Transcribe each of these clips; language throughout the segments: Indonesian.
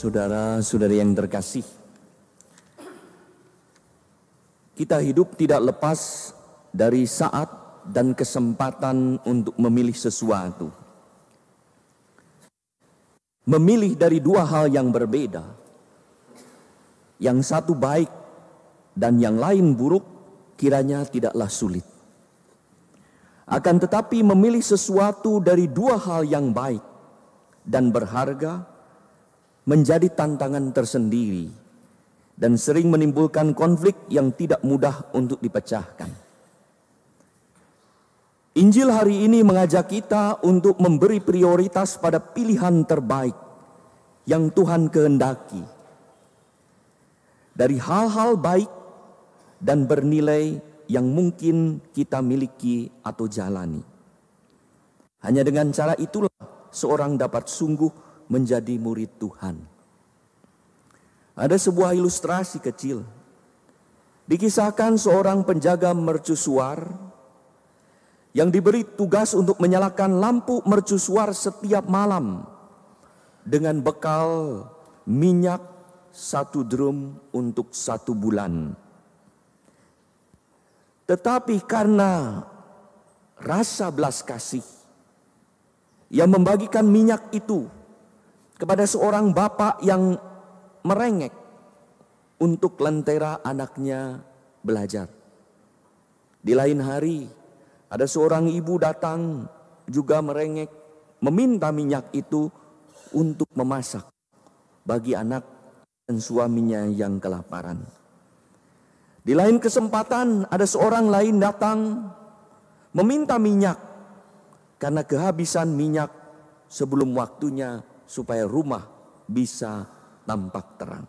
Saudara-saudari yang terkasih, kita hidup tidak lepas dari saat dan kesempatan untuk memilih sesuatu. Memilih dari dua hal yang berbeda. Yang satu baik dan yang lain buruk kiranya tidaklah sulit. Akan tetapi memilih sesuatu dari dua hal yang baik dan berharga menjadi tantangan tersendiri dan sering menimbulkan konflik yang tidak mudah untuk dipecahkan. Injil hari ini mengajak kita untuk memberi prioritas pada pilihan terbaik yang Tuhan kehendaki dari hal-hal baik dan bernilai yang mungkin kita miliki atau jalani. Hanya dengan cara itulah seorang dapat sungguh menjadi murid Tuhan. Ada sebuah ilustrasi kecil. Dikisahkan seorang penjaga mercusuar yang diberi tugas untuk menyalakan lampu mercusuar setiap malam dengan bekal minyak 1 drum untuk 1 bulan. Tetapi karena rasa belas kasih, ia membagikan minyak itu kepada seorang bapak yang merengek untuk lentera anaknya belajar. Di lain hari, ada seorang ibu datang juga merengek, meminta minyak itu untuk memasak bagi anak dan suaminya yang kelaparan. Di lain kesempatan, ada seorang lain datang meminta minyak karena kehabisan minyak sebelum waktunya supaya rumah bisa tampak terang.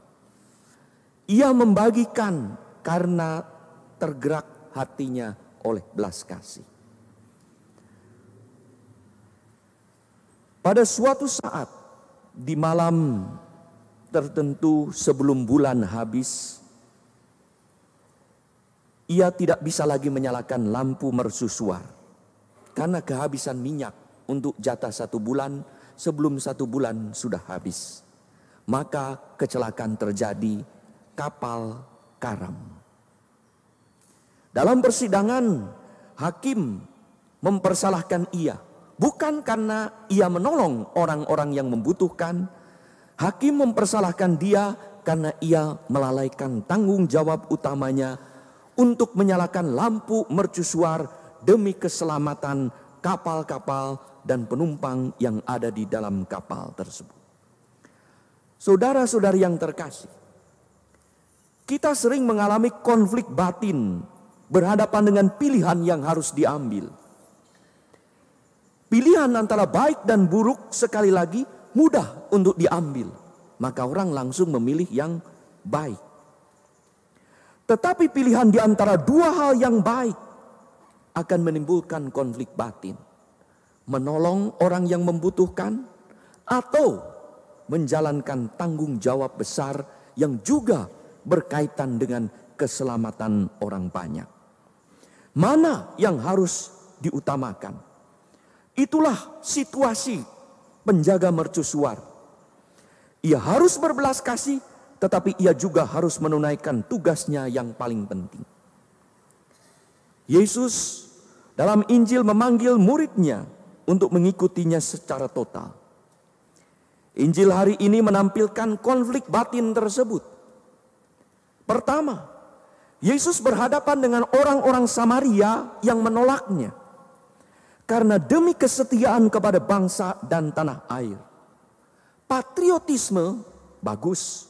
Ia membagikan karena tergerak hatinya oleh belas kasih. Pada suatu saat di malam tertentu sebelum bulan habis, ia tidak bisa lagi menyalakan lampu mercusuar karena kehabisan minyak untuk jatah 1 bulan sebelum 1 bulan sudah habis. Maka kecelakaan terjadi, kapal karam. Dalam persidangan, hakim mempersalahkan ia. Bukan karena ia menolong orang-orang yang membutuhkan. Hakim mempersalahkan dia karena ia melalaikan tanggung jawab utamanya untuk menyalakan lampu mercusuar demi keselamatan kapal-kapal dan penumpang yang ada di dalam kapal tersebut. Saudara-saudari yang terkasih, kita sering mengalami konflik batin berhadapan dengan pilihan yang harus diambil. Pilihan antara baik dan buruk sekali lagi mudah untuk diambil, maka orang langsung memilih yang baik. Tetapi pilihan di antara dua hal yang baik akan menimbulkan konflik batin. Menolong orang yang membutuhkan atau menjalankan tanggung jawab besar yang juga berkaitan dengan keselamatan orang banyak. Mana yang harus diutamakan? Itulah situasi penjaga mercusuar. Ia harus berbelas kasih, tetapi ia juga harus menunaikan tugasnya yang paling penting. Yesus dalam Injil memanggil muridnya untuk mengikutinya secara total. Injil hari ini menampilkan konflik batin tersebut. Pertama, Yesus berhadapan dengan orang-orang Samaria yang menolaknya karena demi kesetiaan kepada bangsa dan tanah air. Patriotisme bagus,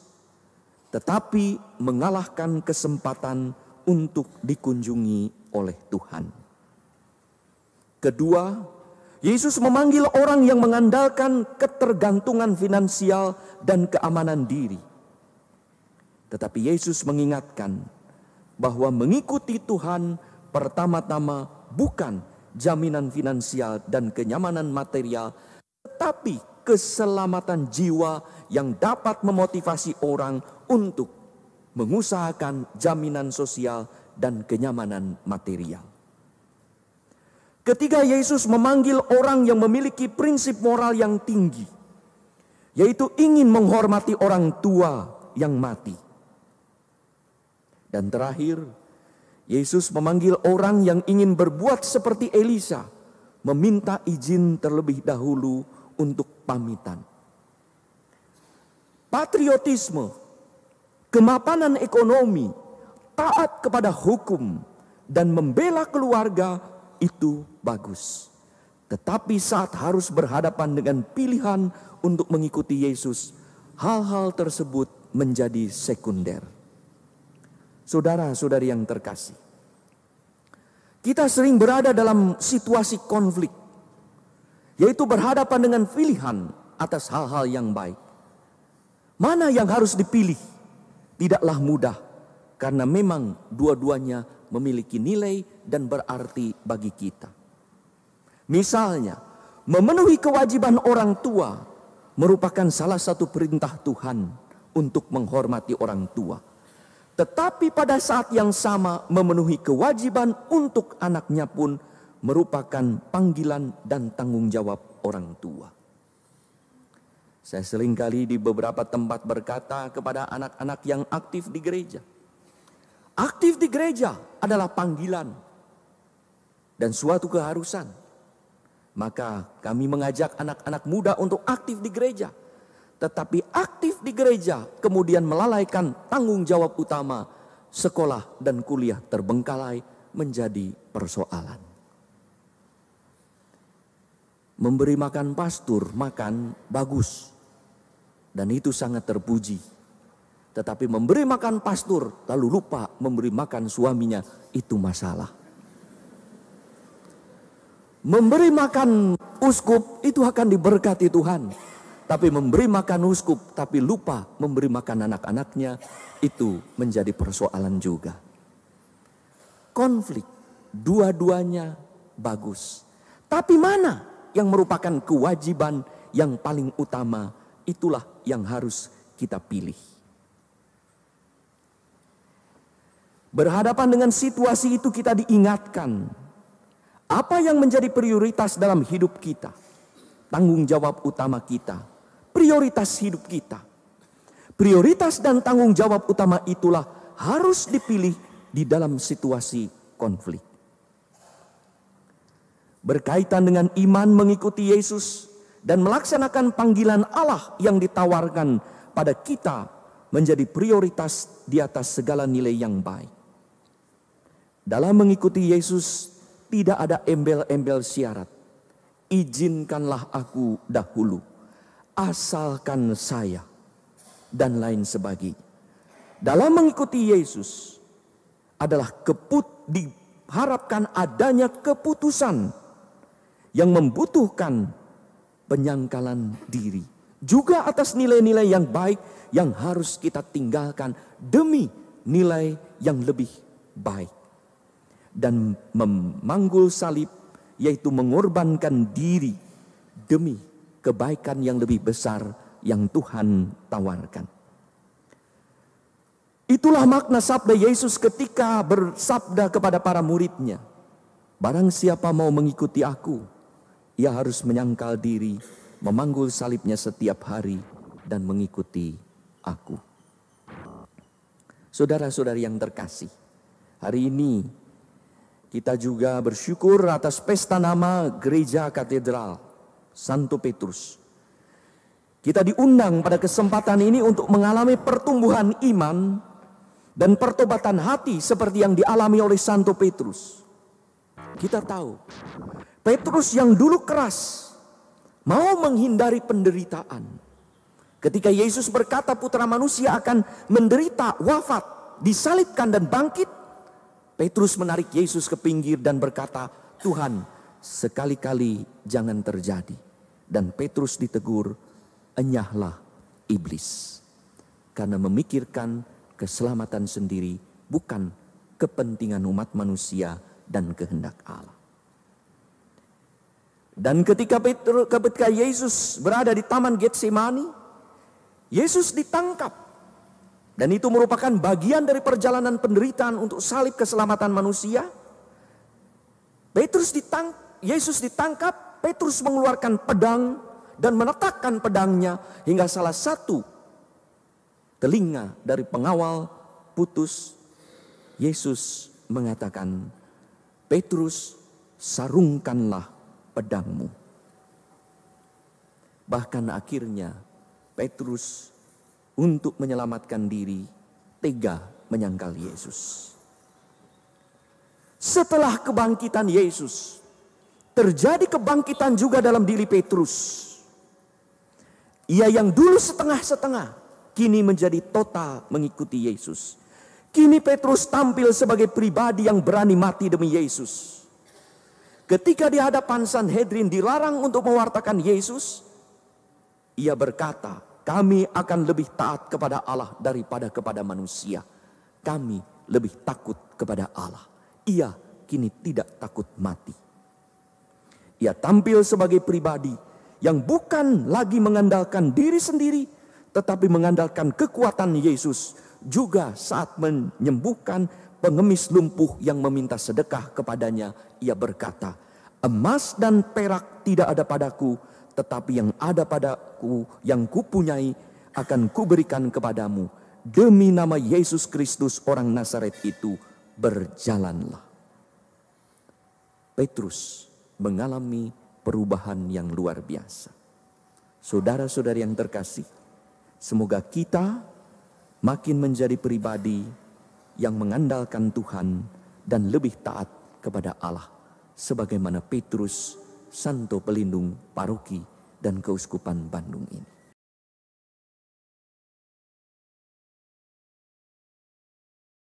tetapi mengalahkan kesempatan untuk dikunjungi oleh Tuhan. Kedua, Yesus memanggil orang yang mengandalkan ketergantungan finansial dan keamanan diri. Tetapi Yesus mengingatkan bahwa mengikuti Tuhan pertama-tama bukan jaminan finansial dan kenyamanan material, tetapi keselamatan jiwa yang dapat memotivasi orang untuk mengusahakan jaminan sosial dan kenyamanan material. Ketika Yesus memanggil orang yang memiliki prinsip moral yang tinggi, yaitu ingin menghormati orang tua yang mati. Dan terakhir, Yesus memanggil orang yang ingin berbuat seperti Elisa, meminta izin terlebih dahulu untuk pamitan. Patriotisme, kemapanan ekonomi, taat kepada hukum, dan membela keluarga itu bagus. Tetapi saat harus berhadapan dengan pilihan untuk mengikuti Yesus, hal-hal tersebut menjadi sekunder. Saudara-saudari yang terkasih, kita sering berada dalam situasi konflik, yaitu berhadapan dengan pilihan atas hal-hal yang baik. Mana yang harus dipilih? Tidaklah mudah, karena memang dua-duanya memiliki nilai dan berarti bagi kita. Misalnya, memenuhi kewajiban orang tua merupakan salah satu perintah Tuhan untuk menghormati orang tua. Tetapi pada saat yang sama memenuhi kewajiban untuk anaknya pun merupakan panggilan dan tanggung jawab orang tua. Saya seringkali di beberapa tempat berkata kepada anak-anak yang aktif di gereja, aktif di gereja adalah panggilan dan suatu keharusan. Maka kami mengajak anak-anak muda untuk aktif di gereja. Tetapi aktif di gereja kemudian melalaikan tanggung jawab utama, sekolah dan kuliah terbengkalai menjadi persoalan. Memberi makan pastur, makan bagus. Dan itu sangat terpuji. Tetapi memberi makan pastur lalu lupa memberi makan suaminya, itu masalah. Memberi makan uskup itu akan diberkati Tuhan. Tapi memberi makan uskup tapi lupa memberi makan anak-anaknya, itu menjadi persoalan juga. Konflik, dua-duanya bagus. Tapi mana yang merupakan kewajiban yang paling utama, itulah yang harus kita pilih. Berhadapan dengan situasi itu kita diingatkan, apa yang menjadi prioritas dalam hidup kita, tanggung jawab utama kita, prioritas hidup kita. Prioritas dan tanggung jawab utama itulah harus dipilih di dalam situasi konflik. Berkaitan dengan iman mengikuti Yesus dan melaksanakan panggilan Allah yang ditawarkan pada kita menjadi prioritas di atas segala nilai yang baik. Dalam mengikuti Yesus tidak ada embel-embel syarat. Izinkanlah aku dahulu, asalkan saya, dan lain sebagainya. Dalam mengikuti Yesus adalah diharapkan adanya keputusan yang membutuhkan penyangkalan diri. Juga atas nilai-nilai yang baik yang harus kita tinggalkan demi nilai yang lebih baik. Dan memanggul salib, yaitu mengorbankan diri demi kebaikan yang lebih besar yang Tuhan tawarkan. Itulah makna sabda Yesus ketika bersabda kepada para muridnya, barang siapa mau mengikuti aku, ia harus menyangkal diri, memanggul salibnya setiap hari dan mengikuti aku. Saudara-saudari yang terkasih, hari ini kita juga bersyukur atas pesta nama Gereja Katedral Santo Petrus. Kita diundang pada kesempatan ini untuk mengalami pertumbuhan iman dan pertobatan hati seperti yang dialami oleh Santo Petrus. Kita tahu, Petrus yang dulu keras, mau menghindari penderitaan. Ketika Yesus berkata putra manusia akan menderita, wafat, disalibkan dan bangkit, Petrus menarik Yesus ke pinggir dan berkata, Tuhan, sekali-kali jangan terjadi. Dan Petrus ditegur, enyahlah iblis. Karena memikirkan keselamatan sendiri, bukan kepentingan umat manusia dan kehendak Allah. Dan ketika Yesus berada di Taman Getsemani, Yesus ditangkap. Dan itu merupakan bagian dari perjalanan penderitaan untuk salib keselamatan manusia. Yesus ditangkap, Petrus mengeluarkan pedang dan meletakkan pedangnya hingga salah satu telinga dari pengawal putus. Yesus mengatakan, Petrus, sarungkanlah pedangmu. Bahkan akhirnya Petrus untuk menyelamatkan diri tega menyangkal Yesus. Setelah kebangkitan Yesus, terjadi kebangkitan juga dalam diri Petrus. Ia yang dulu setengah-setengah, kini menjadi total mengikuti Yesus. Kini Petrus tampil sebagai pribadi yang berani mati demi Yesus. Ketika di hadapan Sanhedrin dilarang untuk mewartakan Yesus, ia berkata, kami akan lebih taat kepada Allah daripada kepada manusia. Kami lebih takut kepada Allah. Ia kini tidak takut mati. Ia tampil sebagai pribadi yang bukan lagi mengandalkan diri sendiri, tetapi mengandalkan kekuatan Yesus. Juga saat menyembuhkan pengemis lumpuh yang meminta sedekah kepadanya, ia berkata, emas dan perak tidak ada padaku, tetapi yang ada padaku, yang kupunyai, akan kuberikan kepadamu. Demi nama Yesus Kristus orang Nazaret itu, berjalanlah. Petrus mengalami perubahan yang luar biasa. Saudara-saudari yang terkasih, semoga kita makin menjadi pribadi yang mengandalkan Tuhan dan lebih taat kepada Allah. Sebagaimana Petrus, Santo Pelindung Paroki dan Keuskupan Bandung ini.